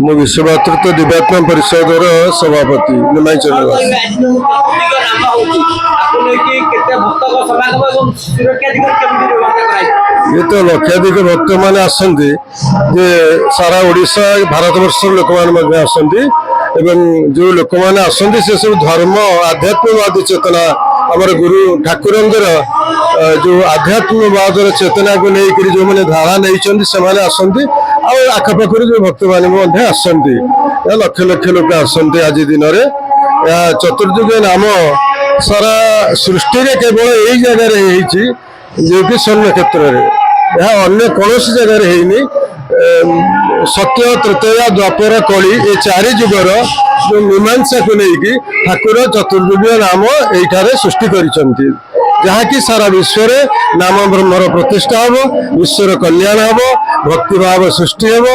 ମୁଁ ବିଶ୍ୱ ଭାତୃତ୍ୱ ଦିବ୍ୟାତ୍ମ ପରିଷଦର ସଭାପତି ନିମାଇ ଚନ୍ଦ୍ର ଦାସ। ये तो लक्षाधिक भक्त मैंने आसती जे सारा ओडिशा भारत वर्ष लोक मैंने आसती जो लोक मैंने आसती से सब धर्म आध्यात्मवादी चेतना आमर गुरु ठाकुर जो आध्यात्मवाद चेतना को लेकर जो मैंने धारा नहीं से आसती आखपाखर जो भक्त मैंने आसती लक्ष लक्ष लोक आसती आज दिन में चतुर्युग नाम सारा सृष्टि केवल यही जगह जो कि स्वर्ण क्षेत्र में यह अन्य कौन जगह है सत्य तृतीया द्वापर कली ये चारि जुगर जो मीमांसा को लेकिन ठाकुर चतुर्युग नाम यही सृष्टि करिसंती जहाँकि सारा विश्व नाम ब्रह्मर प्रतिष्ठा हम विश्वर कल्याण हम भक्तिभाव सृष्टि हम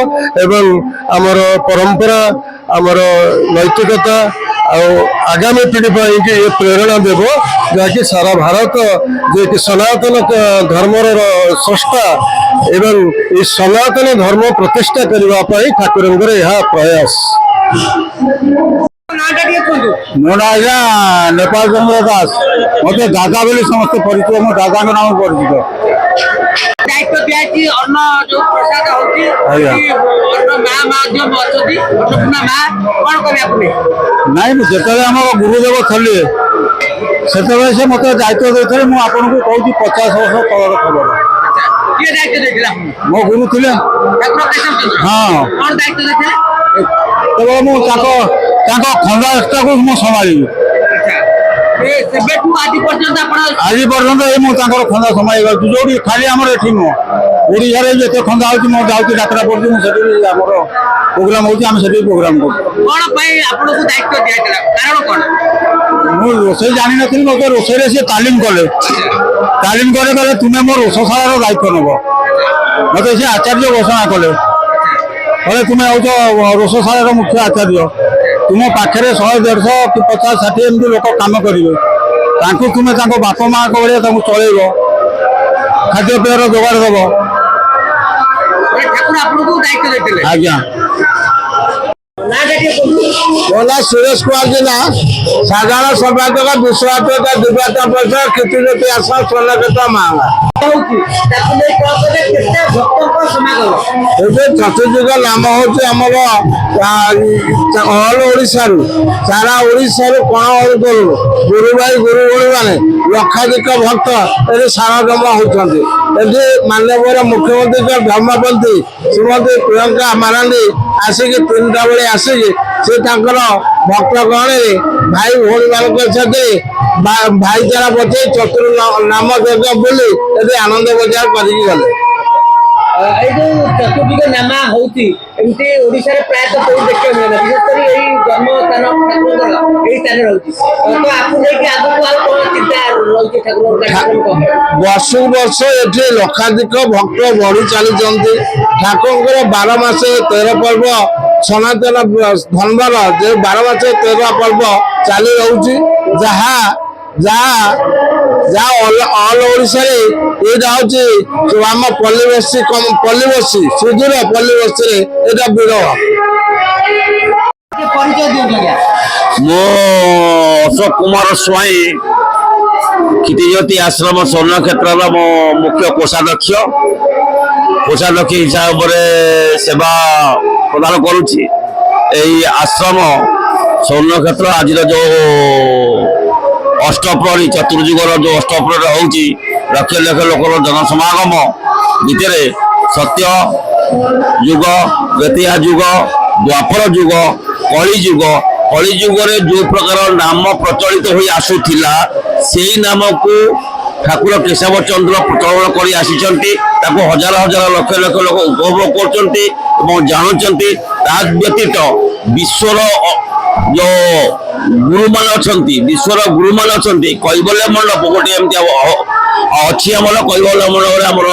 एवं आमर परंपरा आमर नैतिकता आगामी पीढ़ी कि ये प्रेरणा देव जहाँकि सारा भारत जे कि सनातन धर्मर स्रष्टा एवं ये सनातन धर्म प्रतिष्ठा करने ठाकुर यह प्रयास। मो ना आज्ञा नेपाल चंद्र दास मत दादा बोली समस्त परिचय मो दादा नाम परिचित नाई जिते आम गुरुदेव थले से मत दायित्व देते मुझे कहूँ 50 वर्ष तलर खबर मो गुरु थे हाँ केवल मुझे खंडा एक्सट्रा को संभाली आज पर्यटन ये खंदा संभाई जो खाली आम ये नुह ओडिशा जिते खंदा हो जाऊँगी यात्रा पड़ी मुझे प्रोग्राम हो प्रोग्राम रोसे जानी नी मत रोसे सी तालीम कले कहले तुम्हें मो रोषशाला दायित्व नब मत सी आचार्य घोषणा कले कहले तुम्हें हूँ रोषशाला मुख्य आचार्य तुम पाखे 100-150 कि 50-60 एमती लोक कम करेंगे तुम्हें बापा माँ भाया चल खाद्यपेयर जोगाड़ दब आज्ञा मो ना सुरेश कुमार जेना साधारण संपादक विश्वात्मता दिव्यात्मा परिषद कीर्तिज्योति आश्रम स्वर्णक्षेत्र महांगा चतुर्युग नाम हूँ ऑल ओडिशा सारा ओडिशा कण गुरु भाई गुरु भणी मैंने लक्षाधिक भक्त ये सारगम होती माननीय मुख्यमंत्री धर्मपंथी श्रीमती प्रियंका मारांडी आसिक 3टा बेले आसिक से भक्त गहण भाई भौणी मान भाईचारा बचे चतुर नाम यज्ञ बोली आनंद बजार करके गले चतुर्युग नामा होती प्रायतः कोई देखा मिले विशेषकर यही जन्म स्थान ठाकुर यही स्थान रही तो आपको लेकिन आगू चिंता रही ठाकुर वर्ष वर्ष ये लक्षाधिक भक्त बढ़ी चली ठाकुर 12 मास 13 पर्व सनातन धर्मर जो 12 मास 13 पर्व चली रोचे जहाँ ऑल ओडिशा ये आम पल्लीबसी सुदूर पल्लीबसी यहाँ विरह मो अशोक कुमार स्वाई कीर्तिज्योति आश्रम स्वर्ण क्षेत्र मो मुख्य कोषाध्यक्ष हिसाब से सेवा प्रदान करुच्ची आश्रम स्वर्ण क्षेत्र आज जो अष्टप्रहरी चतुर्युगर जो अष्टप्रहरी होची लक्ष लक्ष लोक जनसमागम भितर सत्य युग त्रेता युग द्वापर युग कली युग जो प्रकार नाम प्रचलित हो आसुला से नाम को ठाकुर केशव चंद्र प्रचलन कर हजार हजार लक्ष लक्ष लोक उपभोग कर जानते व्यतीत विश्वर जो गुरु मान अच्छा विश्वर गुरु मान अच्छा कैबल्य मंडप गोटे एमती अच्छी आम कैबल्य मंडप आमर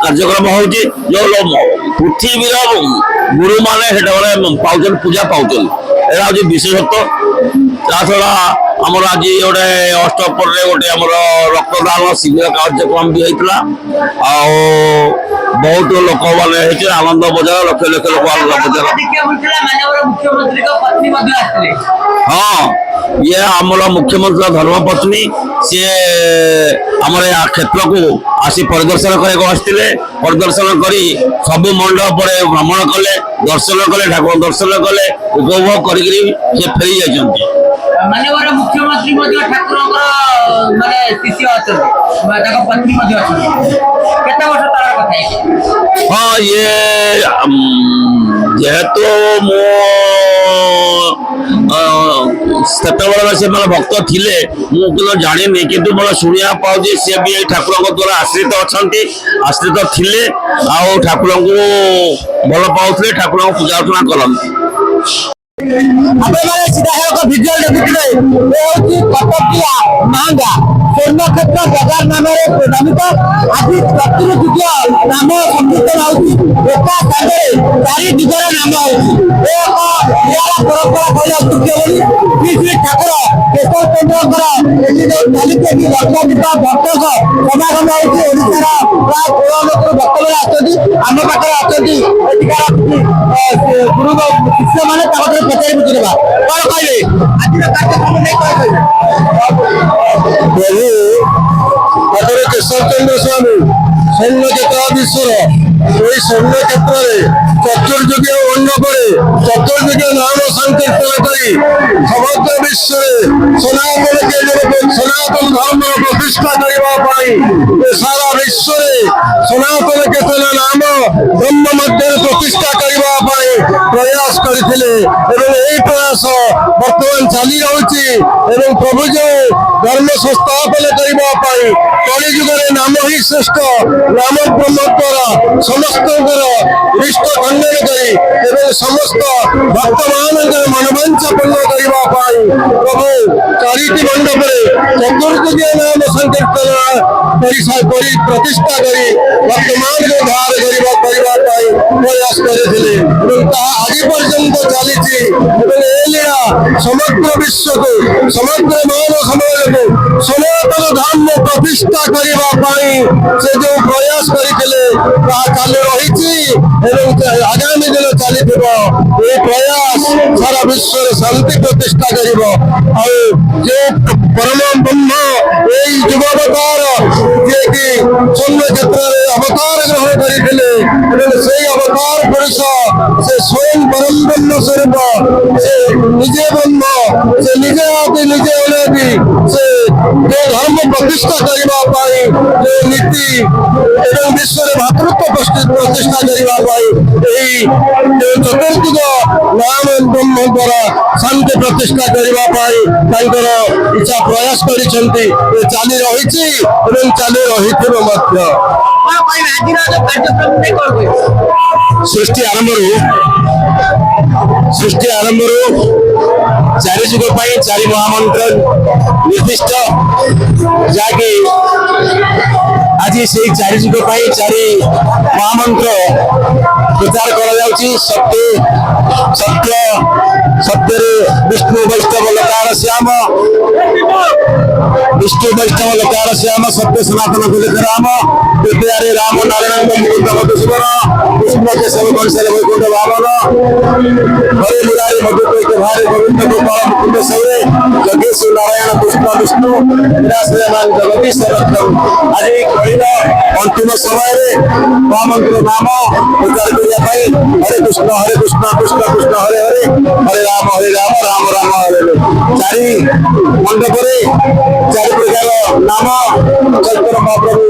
कार्यक्रम हो जो पृथ्वी गुरु माने पाउन पूजा पाउन यहाँ हूँ विशेषत्व छड़ा आमर आज गोटे अष्टपर गोटे आमर रक्तदान शिविर कार्यक्रम भी होता ବହୁତ ଲୋକମାନେ ହେଇଛି ଆନନ୍ଦ ବଜାର, ଲକ୍ଷ ଲକ୍ଷ ଲୋକ ଆନନ୍ଦ ବଜାର। ଦେଖିବାକୁ ମିଳିଥିଲା ମାନ୍ୟବର ମୁଖ୍ୟମନ୍ତ୍ରୀଙ୍କ ପତ୍ନୀ ମଧ୍ୟ ଆସିଥିଲେ। ହଁ, ଇଏ ଆମର ମୁଖ୍ୟମନ୍ତ୍ରୀ ଧର୍ମପତ୍ନୀ, ସିଏ ଆମର ଏ କ୍ଷେତ୍ରକୁ ଆସି ପରିଦର୍ଶନ କରିବାକୁ ଆସିଥିଲେ। ପରିଦର୍ଶନ କରି ସବୁ ମଣ୍ଡପରେ ଭ୍ରମଣ କଲେ, ଦର୍ଶନ କଲେ, ଠାକୁର ଦର୍ଶନ କଲେ, ଉପଭୋଗ କରିକିରି ସେ ଫେରି ଯାଇଛନ୍ତି। ମାନ୍ୟବର ମୁଖ୍ୟମନ୍ତ୍ରୀ ମଧ୍ୟ ଠାକୁରଙ୍କର ମାନେ ଶିଷ୍ୟ ଅଛନ୍ତି, ତାଙ୍କ ପତ୍ନୀ ମଧ୍ୟ ଅଛନ୍ତି। କେତେ ବର୍ଷ ତଳର କଥା ହେଇଛି? ହଁ, ଇଏ ଯେହେତୁ ମୁଁ ସେତେବେଳେ ସେମାନେ ଭକ୍ତ ଥିଲେ, ମୁଁ କିନ୍ତୁ ଜାଣିନି, କିନ୍ତୁ ମୋର ଶୁଣିବାକୁ ପାଉଛି ସିଏ ବି ଏଇ ଠାକୁରଙ୍କ ଦ୍ୱାରା ଆଶ୍ରିତ ଅଛନ୍ତି, ଆଶ୍ରିତ ଥିଲେ, ଆଉ ଠାକୁରଙ୍କୁ ଭଲ ପାଉଥିଲେ, ଠାକୁରଙ୍କୁ ପୂଜା ଅର୍ଚ୍ଚନା କରନ୍ତି। ଆପଣମାନେ ସିଧାସଳଖ ଭିଜୁଆଲ ଦେଖୁଥିଲେ, ଏ ହେଉଛି କଟକ ଜିଲ୍ଲା ମାହାଙ୍ଗା ସ୍ୱର୍ଣ୍ଣକ୍ଷେତ୍ର ବଜାର ନାମରେ ନାମିତ। ଆଜି ଚତୁର୍ଯୁଗ ନାମ ସଂକୀର୍ତ୍ତନ ହେଉଛି, ଏକା ସାଙ୍ଗରେ ଚାରି ଯୁଗର ନାମ ହେଉଛି। ଏ ଏକ ନିଆରା ପରମ୍ପରା କହିଲେ ଅତ୍ୟୁକ୍ତି ହେବନି। ଶ୍ରୀ ଶ୍ରୀ ଠାକୁର କେଶବ ଚନ୍ଦ୍ରଙ୍କର ଏଠି ଯେଉଁ ଚାଲିଛି, ଏଠି ଲକ୍ଷାଧିକ ଭକ୍ତଙ୍କ ସମାଗମ ହେଉଛି। ଓଡ଼ିଶାର ପ୍ରାୟ 16 ଲକ୍ଷରୁ ଭକ୍ତମାନେ ଆସନ୍ତି। ଆମ ପାଖରେ ଅଛନ୍ତି ଏଠିକାର ଗୁରୁ ଶିଷ୍ୟମାନେ, ତାଙ୍କ ପଚାରି ବୁଝିନେବା। କଣ କହିଲେ ଆଜିର କାର୍ଯ୍ୟକ୍ରମ ନେଇ କଣ କହିଲେ? ପ୍ରଭୁ ଠାକୁର କେଶବ ଚନ୍ଦ୍ର ସ୍ୱାମୀ ସ୍ୱର୍ଣ୍ଣ କ୍ଷେତ୍ରାଧୀଶ୍ୱର, ଏହି ସ୍ୱର୍ଣ୍ଣ କ୍ଷେତ୍ରରେ ଚତୁର୍ଯୁଗୀୟ ମଣ୍ଡପରେ ଚତୁର୍ଯୁଗୀୟ ନାମ ସଂକୀର୍ତ୍ତନ କରି ସମଗ୍ର ବିଶ୍ୱରେ ସନାତନ ଧର୍ମର ପ୍ରତିଷ୍ଠା କରିବା ପାଇଁ ସାରା ବିଶ୍ୱରେ ସନାତନ କେତନ ନାମ ବ୍ରହ୍ମ ମଧ୍ୟରେ ପ୍ରତିଷ୍ଠା କରିବା ପାଇଁ ପ୍ରୟାସ କରିଥିଲେ ଏବଂ ଏହି ପ୍ରୟାସ ବର୍ତ୍ତମାନ ଚାଲି ରହୁଛି। ଏବଂ ପ୍ରଭୁ ଯେଉଁ ଧର୍ମ ସଂସ୍ଥାପନ କରିବା ପାଇଁ କଳିଯୁଗରେ ନାମ ହିଁ ଶ୍ରେଷ୍ଠ, ନାମ ବ୍ରହ୍ମ ଦ୍ୱାରା ସମସ୍ତଙ୍କର ଇଷ୍ଟ ଖଣ୍ଡନ କରି ଏବଂ ସମସ୍ତ ଭକ୍ତମାନଙ୍କର ମନୋବାଞ୍ଛା ପୂର୍ଣ୍ଣ କରିବା ପାଇଁ ପ୍ରଭୁ ଚାରିଟି ମଣ୍ଡପରେ ଚତୁର୍ଯୁଗୀୟ ନାମ ସଂକୀର୍ତ୍ତନ କରି ପ୍ରତିଷ୍ଠା କରି ଭକ୍ତମାନଙ୍କୁ ଉଦ୍ଧାର କରିବା ପାଇଁ ପ୍ରୟାସ କରିଥିଲେ ଏବଂ ତାହା ଆଜି ପର୍ଯ୍ୟନ୍ତ ଚାଲିଛି। ଏବଂ ଏ ଲୀଳା ସମଗ୍ର ବିଶ୍ୱକୁ, ସମଗ୍ର ମାନବ ସମାଜକୁ ସନାତନ ଧର୍ମ ପ୍ରତିଷ୍ଠା କରିବା ପାଇଁ ସେ ଯେଉଁ ପ୍ରୟାସ କରିଥିଲେ ତାହା ଚାଲୁ ରହିଛି ଏବଂ ଆଗାମୀ ଦିନ ଚାଲିଥିବ। ଏ ପ୍ରୟାସ ସାରା ବିଶ୍ୱରେ ଶାନ୍ତି ପ୍ରତିଷ୍ଠା କରିବ। ଆଉ ଯେଉଁ ପରମ ବ୍ରହ୍ମ ଏଇ ଯୁବାବତାର ଯିଏକି ସ୍ୱର୍ଣ୍ଣ କ୍ଷେତ୍ରରେ ଅବତାର ଗ୍ରହଣ କରିଥିଲେ ଏବଂ ସେଇ ଅବତାର ପୁରୁଷ ସେ ସ୍ୱୟଂ ପରମ ବ୍ରହ୍ମ ସ୍ୱରୂପ, ସେ ନିଜେ ବ୍ରହ୍ମ, ସେ ନିଜେ ଆଦି ନିଜେ ଅନାଦି, ସେ ଯେଉଁ ଧର୍ମ ପ୍ରତିଷ୍ଠା କରିବା ପାଇଁ ଯେଉଁ ନୀତି ଏବଂ ବିଶ୍ୱରେ ଭାତୃତ୍ୱ ପ୍ରତିଷ୍ଠା କରିବା ପାଇଁ ଏହି ଯେଉଁ ଚତୁର୍ଯୁଗ ନାମ ବ୍ରହ୍ମ ଦ୍ୱାରା ଶାନ୍ତି ପ୍ରତିଷ୍ଠା କରିବା ପାଇଁ ତାଙ୍କର ଇଚ୍ଛା ପ୍ରୟାସ କରିଛନ୍ତି। ଚାଲି ରହିଛି ଏବଂ ଚାଲି ରହିଥିବ ମଧ୍ୟ। କଣ କହିବେ ଆଜିର ଯୋଉ କାର୍ଯ୍ୟକ୍ରମ ନେଇ କଣ କହିବେ? ସୃଷ୍ଟି ଆରମ୍ଭରୁ ଚାରି ଯୁଗ ପାଇଁ ଚାରି ମହାମନ୍ତ୍ର ନିର୍ଦ୍ଦିଷ୍ଟ, ଯାହାକି ଆଜି ସେଇ ଚାରି ଯୁଗ ପାଇଁ ଚାରି ମହାମନ୍ତ୍ର ପ୍ରଚାର କରାଯାଉଛି। ସତ୍ୟରେ ବିଷ୍ଣୁ ବୈଷ୍ଣବ ଲୋକାର ଶ୍ୟାମ, ବିଷ୍ଣୁ ବୈଷ୍ଣବ ଲୋକାର ଶ୍ୟାମ, ସତ୍ୟ ସନାତନ କୁଲିକ ରାମ, ବିଦ୍ୟାରେ ରାମ ନାରାୟଣ ମୁକୁନ୍ଦ ମଧୁସୂଦନ, କୃଷ୍ଣ କେଶବ କଂସରେ ବୈକୁଣ୍ଠ ଭାବନ, ହରେ ମୁରାରୀ ମଧୁକୈକ ଭାରେ ଗୋବିନ୍ଦ ଗୋପାଳ ମୁକୁନ୍ଦ ସୌରେ, ଜଗେଶ ନାରାୟଣ କୃଷ୍ଣ ବିଷ୍ଣୁ ନିରାଶ୍ରୟମାନ ଜଗଦୀଶ ରକ୍ଷମ। ଆଜି କଳିର ଅନ୍ତିମ ସମୟରେ ମହାମନ୍ତ୍ର ନାମ ପ୍ରଚାର କରିବା ପାଇଁ ହରେ କୃଷ୍ଣ କୃଷ୍ଣ କୃଷ୍ଣ ହରେ ହରେ, ହରେ ରାମ ରାମ ରାମ ହରେ ହରେ, ଚାରି ମଣ୍ଡପରେ ଚାରି ପ୍ରକାର ନାମ ଚୈତନ୍ୟ ମହାପ୍ରଭୁ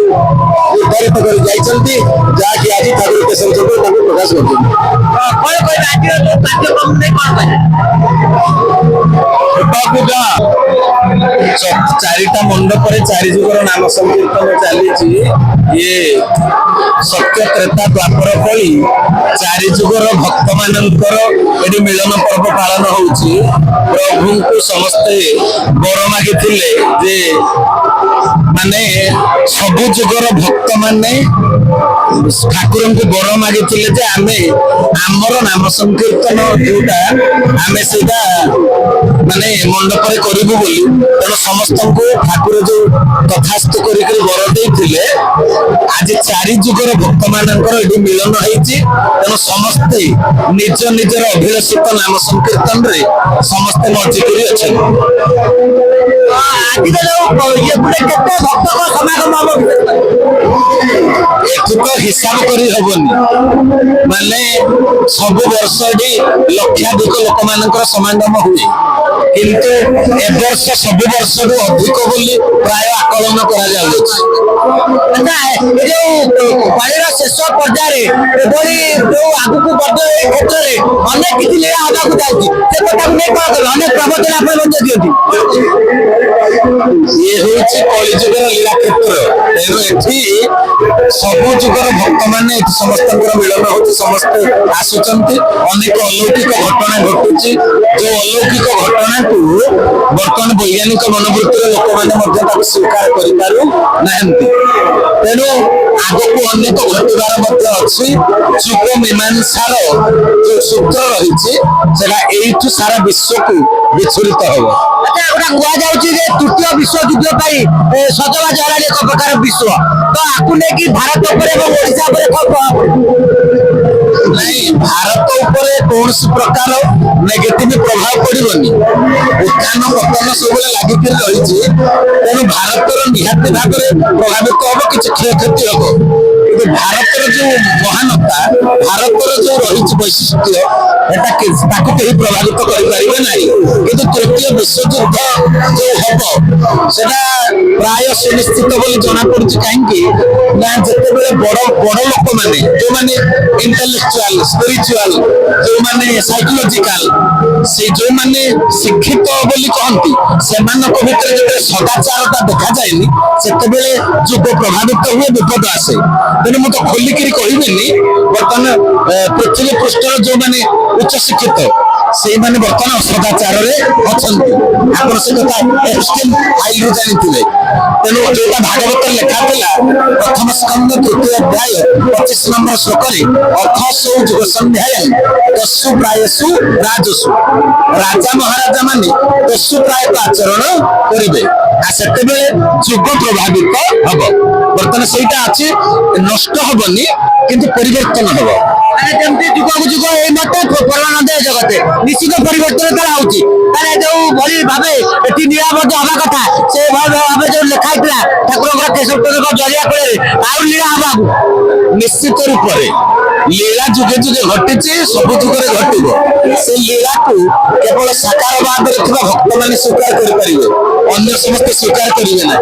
ନିର୍ଦ୍ଧାରିତ କରି ଯାଇଛନ୍ତି, ଯାହାକି ଆଜି ଠାକୁର କେଶବ ଚନ୍ଦ୍ର ତାଙ୍କୁ ପ୍ରକାଶ କରୁଛନ୍ତି। କଣ କହିବେ ଆଜିର ଯୋଉ କାର୍ଯ୍ୟକ୍ରମ ନେଇ କଣ କହିବେ? ଚାରିଟା ମଣ୍ଡପରେ ଚାରି ଯୁଗର ନାମ ସଂକୀର୍ତ୍ତନ ଚାଲିଛି। ଇଏ ସତ୍ୟ ତ୍ରେତା ଦ୍ୱାପର କଳି ଚାରି ଯୁଗର ଭକ୍ତମାନଙ୍କର ଏଠି ମିଳନ ପର୍ବ ପାଳନ ହଉଛି। ପ୍ରଭୁଙ୍କୁ ସମସ୍ତେ ବର ମାଗିଥିଲେ ଯେ ମାନେ ସବୁ ଯୁଗର ଭକ୍ତ ମାନେ ଠାକୁରଙ୍କୁ ବର ମାଗିଥିଲେ ଯେ ଆମେ ଆମର ନାମ ସଂକୀର୍ତ୍ତନ ଯୋଉଟା ଆମେ ସେଇଟା ମାନେ ମଣ୍ଡପରେ କରିବୁ ବୋଲି। ତେଣୁ ସମସ୍ତଙ୍କୁ ଠାକୁର ଯୋଉ ତଥାସ୍ଥ କରିକି ବର ଦେଇଥିଲେ, ଆଜି 4 ଯୁଗର ଭକ୍ତ ମାନଙ୍କର ଏଠି ମିଳନ ହେଇଛି। ତେଣୁ ସମସ୍ତେ ନିଜ ନିଜର ଅଭିଳଷିତ ନାମ ସଂକୀର୍ତ୍ତନରେ ସମସ୍ତେ ମଜିକିରି ଅଛନ୍ତି। ଆଜିର ଯୋଉ ଇଏ ଗୋଟେ କେତେ ଭକ୍ତଙ୍କ ସମାଗମ ହବ ଏଠୁ ତ ହିସାବ କରି ହବନି, ମାନେ ସବୁ ବର୍ଷ ଏଠି ଲକ୍ଷାଧିକ ଲୋକମାନଙ୍କର ସମାଗମ ହୁଏ, କିନ୍ତୁ ଏ ବର୍ଷ ସବୁ ବର୍ଷରୁ ଅଧିକ ବୋଲି ପ୍ରାୟ ଆକଳନ କରାଯାଉଛି। ଆଚ୍ଛା, ଏ ଯୋଉ ପାଳିର ଶେଷ ପର୍ଯ୍ୟାୟରେ ଏଭଳି ଯୋଉ ଆଗକୁ ମଧ୍ୟ ଏ କ୍ଷେତ୍ରରେ ଅନେକ କିଛି ଲୀଳା ହବାକୁ ଯାଉଛି, ସେ କଥାକୁ ନେଇ କଣ କରିବେ? ଅନେକ ପ୍ରବଚନ ଆପଣ ମଧ୍ୟ ଦିଅନ୍ତି। ଇଏ ହଉଛି କଳିଯୁଗର ଲୀଳା କ୍ଷେତ୍ର। ତେଣୁ ଏଠି ସବୁ ଯୁଗର ଭକ୍ତମାନେ ଏଠି ସମସ୍ତଙ୍କର ମିଳନ ହଉଛି, ସମସ୍ତେ ଆସୁଛନ୍ତି। ଅନେକ ଅଲୌକିକ ଘଟଣା ଘଟୁଛି, ଯୋଉ ଅଲୌକିକ ଘଟଣାକୁ ବର୍ତ୍ତମାନ ବୈଜ୍ଞାନିକ ମନୋବୃତ୍ତିର ଲୋକମାନେ ମଧ୍ୟ ତାକୁ ସ୍ୱୀକାର କରିପାରୁ ନାହାନ୍ତି। ତେଣୁ ଆଗକୁ ଅନେକ ଘଟିବାର ମଧ୍ୟ ଅଛି। ଯୁଗ ମୀମାଂସାର ଯୋଉ ସୂତ୍ର ରହିଛି ସେଟା ଏଇଠୁ ସାରା ବିଶ୍ୱକୁ ବିଚ୍ଛୁରିତ ହବ। ଆଚ୍ଛା, ଗୋଟେ କୁହାଯାଉଛି ଯେ ତୃତୀୟ ବିଶ୍ୱଯୁଦ୍ଧ ପାଇଁ ସଜବାଜ ହେଲାଣି ଏକ ପ୍ରକାର ବିଶ୍ୱ, ତ ଆକୁ ନେଇକି ଭାରତ ଉପରେ ଏବଂ ଓଡ଼ିଶା ଉପରେ କଣ ପ୍ରଭାବ ପଡ଼ିବ? ନାଇଁ, ଭାରତ ଉପରେ କୌଣସି ପ୍ରକାର ନେଗେଟିଭ ପ୍ରଭାବ ପଡିବନି। ଉତ୍ଥାନ ପତନ ସବୁବେଳେ ଲାଗିକିରି ରହିଛି। ତେଣୁ ଭାରତର ନିହାତି ଭାବରେ ପ୍ରଭାବିତ ହବ, କିଛି କ୍ଷୟକ୍ଷତି ହବ। କିନ୍ତୁ ଭାରତର ଯୋଉ ମହାନତା, ଭାରତର ଯୋଉ ରହିଛି ବୈଶିଷ୍ଟ୍ୟ, ଏଟା ତାକୁ କେହି ପ୍ରଭାବିତ କରିପାରିବେ ନାହିଁ। କିନ୍ତୁ ତୃତୀୟ ବିଶ୍ୱଯୁଦ୍ଧ ଯୋଉ ହବ ସେଟା ପ୍ରାୟ ସୁନିଶ୍ଚିତ ବୋଲି ଜଣାପଡୁଛି। କାହିଁକି ନା ଯେତେବେଳେ ବଡ ବଡ ଲୋକମାନେ ଯୋଉମାନେ ଇଣ୍ଟେଲେକ୍ଚୁଆଲ, ସ୍ପିରିଚୁଆଲ, ଯୋଉମାନେ ସାଇକୋଲୋଜିକାଲ, ସେ ଯୋଉମାନେ ଶିକ୍ଷିତ ବୋଲି କହନ୍ତି, ସେମାନଙ୍କ ଭିତରେ ଯେତେବେଳେ ସଦାଚାରଟା ଦେଖାଯାଏନି, ସେତେବେଳେ ଯୁଗ ପ୍ରଭାବିତ ହୁଏ, ବିପଦ ଆସେ। ତେଣୁ ମୁଁ ତ ଖୋଲିକିରି କହିବିନି, ବର୍ତ୍ତମାନ ପୃଥିବୀ ପୃଷ୍ଠର ଯୋଉମାନେ ଉଚ୍ଚ ଶିକ୍ଷିତ ସେଇମାନେ ବର୍ତ୍ତମାନ ଅସଦାଚାରରେ ଅଛନ୍ତି। ଆପଣ ସେ କଥା ଏପ୍‌ଷ୍ଟାଇନ୍ ଫାଇଲରୁ ଜାଣିଥିବେ। ତେଣୁ ଯୋଉଟା ଭାଗବତରେ ଲେଖା ଥିଲା, ପ୍ରଥମ ସ୍କନ୍ଧ 3ୟ ଅଧ୍ୟାୟ 25 নম্বର ଶ୍ଲୋକରେ ଅଥସୌ ଯୁଗ ସନ୍ଧ୍ୟାୟ ଦସ୍ୟୁ ପ୍ରାୟସୁ ରାଜସୁ, ରାଜା ମହାରାଜା ମାନେ ଦସ୍ୟୁ ପ୍ରାୟତଃ ଆଚରଣ କରିବେ, ଆଉ ସେତେବେଳେ ଯୁଗ ପ୍ରଭାବିତ ହବ। ବର୍ତ୍ତମାନ ସେଇଟା ଅଛି, ନଷ୍ଟ ହବନି କିନ୍ତୁ ପରିବର୍ତ୍ତନ ହବ। ମାନେ ଯେମିତି ଯୁଗକୁ ଯୁଗ ଏଇ ମତେ ପରମାନନ୍ଦ ଜଗତେ ନିଶ୍ଚିତ ପରିବର୍ତ୍ତନ ତାର ହଉଛି। ତାହେଲେ ଯୋଉ ଭଳି ଭାବେ ଏଠି ନିରାପଦ ହବା କଥା, ସେ ଭାବେ ଯୋଉ ଲେଖା ହେଇଥିଲା ଠାକୁରଙ୍କର କେଶବଙ୍କ ଜରିଆ କୂଳରେ ଆଉ ଲୀଳା ହବାକୁ ନିଶ୍ଚିତ ରୂପରେ ଲୀଳା ଯୁଗେ ଯୁଗେ ଘଟିଛି, ସବୁ ଯୁଗରେ ଘଟିବ। ସେ ଲୀଳାକୁ କେବଳ ସାକାର ଭାବରେ ଥିବା ଭକ୍ତମାନେ ସ୍ୱୀକାର କରିପାରିବେ, ଅନ୍ୟ ସମସ୍ତେ ସ୍ୱୀକାର କରିବେ ନାହିଁ।